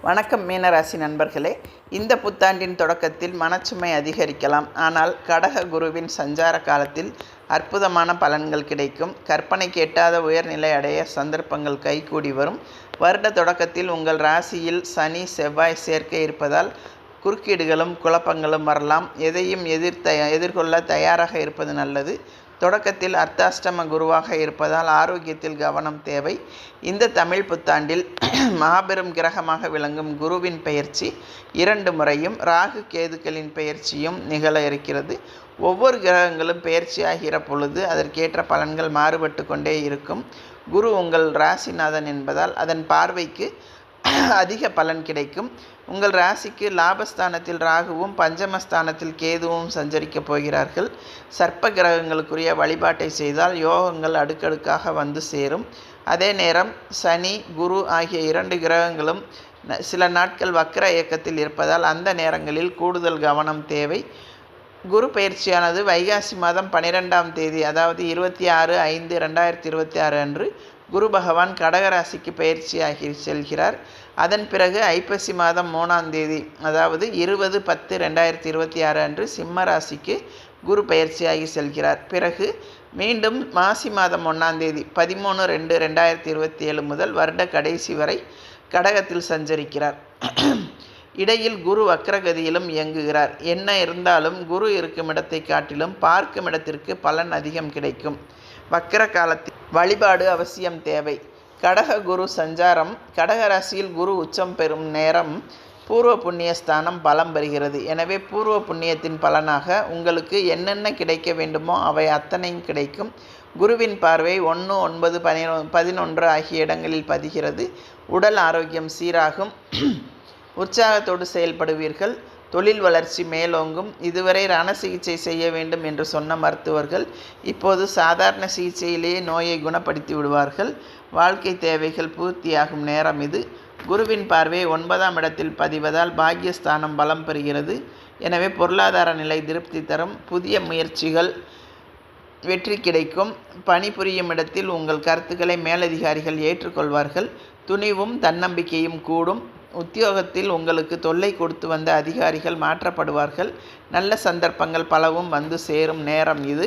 வணக்கம் மீனராசி நண்பர்களே. இந்த புத்தாண்டின் தொடக்கத்தில் மனச்சுமை அதிகரிக்கலாம். ஆனால் கடக குருவின் சஞ்சார காலத்தில் அற்புதமான பலன்கள் கிடைக்கும். கற்பனைக்கு எட்டாத உயர்நிலை அடைய சந்தர்ப்பங்கள் கைகூடி வரும். வருட தொடக்கத்தில் உங்கள் ராசியில் சனி செவ்வாய் சேர்க்கை இருப்பதால் குறுக்கீடுகளும் குழப்பங்களும் வரலாம். எதையும் எதிர்கொள்ள தயாராக இருப்பது நல்லது. தொடக்கத்தில் அர்த்தாஷ்டம குருவாக இருப்பதால் ஆரோக்கியத்தில் கவனம் தேவை. இந்த தமிழ் புத்தாண்டில் மாபெரும் கிரகமாக விளங்கும் குருவின் பெயர்ச்சி 2 முறையும் ராகு கேதுக்களின் பெயர்ச்சியும் நிகழ இருக்கிறது. ஒவ்வொரு கிரகங்களும் பெயர்ச்சியாகிற பொழுது அதற்கேற்ற பலன்கள் மாறுபட்டு கொண்டே இருக்கும். குரு உங்கள் ராசிநாதன் என்பதால் அதன் பார்வைக்கு அதிக பலன் கிடைக்கும். உங்கள் ராசிக்கு லாபஸ்தானத்தில் ராகுவும் பஞ்சமஸ்தானத்தில் கேதுவும் சஞ்சரிக்கப் போகிறார்கள். சர்ப்ப கிரகங்களுக்குரிய வழிபாட்டை செய்தால் யோகங்கள் அடுக்கடுக்காக வந்து சேரும். அதே நேரம் சனி குரு ஆகிய 2 கிரகங்களும் சில நாட்கள் வக்ர இயக்கத்தில் இருப்பதால் அந்த நேரங்களில் கூடுதல் கவனம் தேவை. குரு பயிற்சியானது வைகாசி மாதம் 12ஆம் தேதி, அதாவது 26/5/2026 அன்று குரு பகவான் கடகராசிக்கு பயிற்சியாகி செல்கிறார். அதன் பிறகு ஐப்பசி மாதம் 3ஆம் தேதி, அதாவது 20/10/2026 அன்று சிம்ம ராசிக்கு குரு பயிற்சியாகி செல்கிறார். பிறகு மீண்டும் மாசி மாதம் 1ஆம் தேதி 13/2/2027 முதல் வருட கடைசி வரை கடகத்தில் சஞ்சரிக்கிறார். இடையில் குரு வக்ரகதியிலும் இயங்குகிறார். என்ன இருந்தாலும் குரு இருக்கும் இடத்தை காட்டிலும் பார்க்கும் இடத்திற்கு பலன் அதிகம் கிடைக்கும். வக்ர காலத்தில் வழிபாடு அவசியம் தேவை. கடக குரு சஞ்சாரம். கடகராசியில் குரு உச்சம் பெறும் நேரம் பூர்வ புண்ணிய ஸ்தானம் பலம் பெறுகிறது. எனவே பூர்வ புண்ணியத்தின் பலனாக உங்களுக்கு என்னென்ன கிடைக்க வேண்டுமோ அவை அத்தனையும் கிடைக்கும். குருவின் பார்வை 1, 9, 11 ஆகிய இடங்களில் பதிகிறது. உடல் ஆரோக்கியம் சீராகும். உற்சாகத்தோடு செயல்படுவீர்கள். தொழில் வளர்ச்சி மேலோங்கும். இதுவரை ரண சிகிச்சை செய்ய வேண்டும் என்று சொன்ன மருத்துவர்கள் இப்போது சாதாரண சிகிச்சையிலேயே நோயை குணப்படுத்தி விடுவார்கள். வாழ்க்கை தேவைகள் பூர்த்தியாகும் நேரம் இது. குருவின் பார்வை 9ஆம் இடத்தில் பதிவதால் பாக்கியஸ்தானம் பலம் பெறுகிறது. எனவே பொருளாதார நிலை திருப்தி தரும். புதிய முயற்சிகள் வெற்றி கிடைக்கும். பணிபுரியும் இடத்தில் உங்கள் கருத்துக்களை மேலதிகாரிகள் ஏற்றுக்கொள்வார்கள். துணிவும் தன்னம்பிக்கையும் கூடும். உத்தியோகத்தில் உங்களுக்கு தொல்லை கொடுத்து வந்த அதிகாரிகள் மாற்றப்படுவார்கள். நல்ல சந்தர்ப்பங்கள் பலவும் வந்து சேரும் நேரம் இது.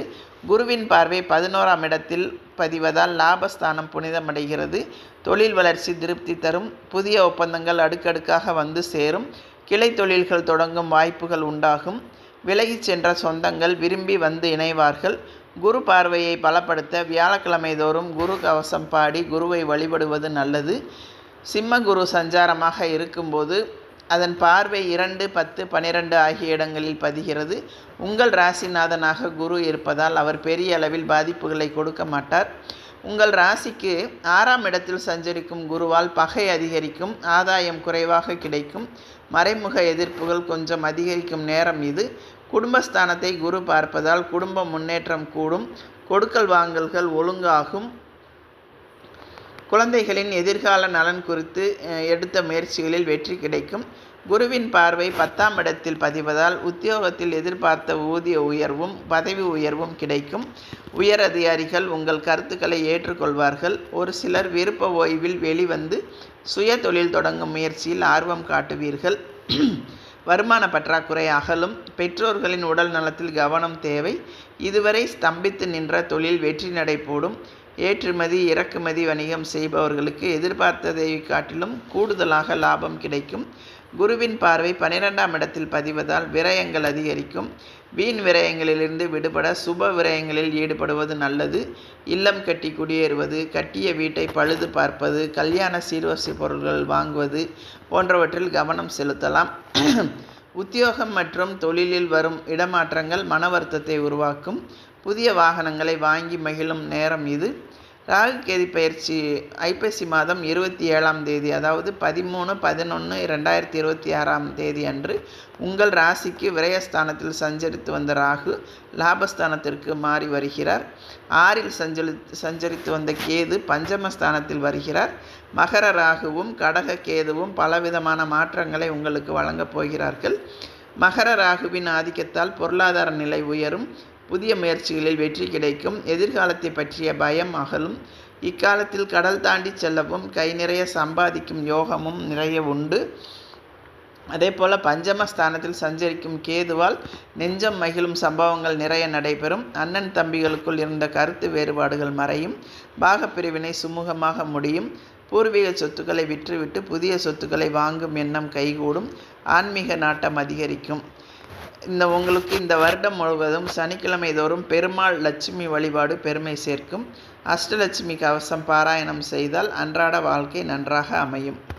குருவின் பார்வை 11ஆம் இடத்தில் பதிவதால் லாபஸ்தானம் புனிதமடைகிறது. தொழில் வளர்ச்சி திருப்தி தரும். புதிய ஒப்பந்தங்கள் அடுக்கடுக்காக வந்து சேரும். கிளை தொழில்கள் தொடங்கும் வாய்ப்புகள் உண்டாகும். விலகிச் சென்ற சொந்தங்கள் விரும்பி வந்து இணைவார்கள். குரு பார்வையை பலப்படுத்த வியாழக்கிழமை தோறும் குரு கவசம் பாடி குருவை வழிபடுவது நல்லது. சிம்ம குரு சஞ்சாரமாக இருக்கும்போது அதன் பார்வை 2, 10, 12 ஆகிய இடங்களில் பதிகிறது. உங்கள் ராசிநாதனாக குரு இருப்பதால் அவர் பெரிய அளவில் பாதிப்புகளை கொடுக்க மாட்டார். உங்கள் ராசிக்கு 6ஆம் இடத்தில் சஞ்சரிக்கும் குருவால் பகை அதிகரிக்கும். ஆதாயம் குறைவாக கிடைக்கும். மறைமுக எதிர்ப்புகள் கொஞ்சம் அதிகரிக்கும் நேரம் இது. குடும்பஸ்தானத்தை குரு பார்ப்பதால் குடும்ப முன்னேற்றம் கூடும். கொடுக்கல் வாங்கல்கள் ஒழுங்காகும். குழந்தைகளின் எதிர்கால நலன் குறித்து எடுத்த முயற்சிகளில் வெற்றி கிடைக்கும். குருவின் பார்வை 10ஆம் இடத்தில் பதிவதால் உத்தியோகத்தில் எதிர்பார்த்த ஊதிய உயர்வும் பதவி உயர்வும் கிடைக்கும். உயர் அதிகாரிகள் உங்கள் கருத்துக்களை ஏற்றுக்கொள்வார்கள். ஒரு சிலர் விருப்ப ஓய்வில் வெளிவந்து சுய தொழில் தொடங்கும் முயற்சியில் ஆர்வம் காட்டுவீர்கள். வருமான பற்றாக்குறை அகலும். பெற்றோர்களின் உடல் நலத்தில் கவனம் தேவை. இதுவரை ஸ்தம்பித்து நின்ற தொழில் வெற்றி நடை போடும். ஏற்றுமதி இறக்குமதி வணிகம் செய்பவர்களுக்கு எதிர்பார்த்ததை காட்டிலும் கூடுதலாக லாபம் கிடைக்கும். குருவின் பார்வை 12ஆம் இடத்தில் பதிவதால் விரயங்கள் அதிகரிக்கும். வீண் விரயங்களிலிருந்து விடுபட சுப விரயங்களில் ஈடுபடுவது நல்லது. இல்லம் கட்டி குடியேறுவது, கட்டிய வீட்டை பழுது பார்ப்பது, கல்யாண சீர்வரிசை பொருட்கள் வாங்குவது போன்றவற்றில் கவனம் செலுத்தலாம். உத்தியோகம் மற்றும் தொழிலில் வரும் இடமாற்றங்கள் மன வருத்தத்தை உருவாக்கும். புதிய வாகனங்களை வாங்கி மகிழும் நேரம் இது. ராகு கேது பயிற்சி ஐப்பசி மாதம் 27ஆம் தேதி, அதாவது 13/11/2026 தேதி அன்று உங்கள் ராசிக்கு விரயஸ்தானத்தில் சஞ்சரித்து வந்த ராகு லாபஸ்தானத்திற்கு மாறி வருகிறார். 6இல் சஞ்சரித்து வந்த கேது பஞ்சமஸ்தானத்தில் வருகிறார். மகர ராகுவும் கடக கேதுவும் பலவிதமான மாற்றங்களை உங்களுக்கு வழங்கப் போகிறார்கள். மகர ராகுவின் ஆதிக்கத்தால் பொருளாதார நிலை உயரும். புதிய முயற்சிகளில் வெற்றி கிடைக்கும். எதிர்காலத்தை பற்றிய பயம் அகலும். இக்காலத்தில் கடல் தாண்டி செல்லவும் கை நிறைய சம்பாதிக்கும் யோகமும் நிறைய உண்டு. அதே போல் பஞ்சமஸ்தானத்தில் சஞ்சரிக்கும் கேதுவால் நெஞ்சம் மகிழும் சம்பவங்கள் நிறைய நடைபெறும். அண்ணன் தம்பிகளுக்குள் இருந்த கருத்து வேறுபாடுகள் மறையும். பாகப்பிரிவினை சுமூகமாக முடியும். பூர்வீக சொத்துக்களை விற்றுவிட்டு புதிய சொத்துக்களை வாங்கும் எண்ணம் கைகூடும். ஆன்மீக நாட்டம் அதிகரிக்கும். உங்களுக்கு இந்த வருடம் முழுவதும் சனிக்கிழமை தோறும் பெருமாள் லட்சுமி வழிபாடு பெருமை சேர்க்கும். அஷ்டலட்சுமி கவசம் பாராயணம் செய்தால் அன்றாட வாழ்க்கை நன்றாக அமையும்.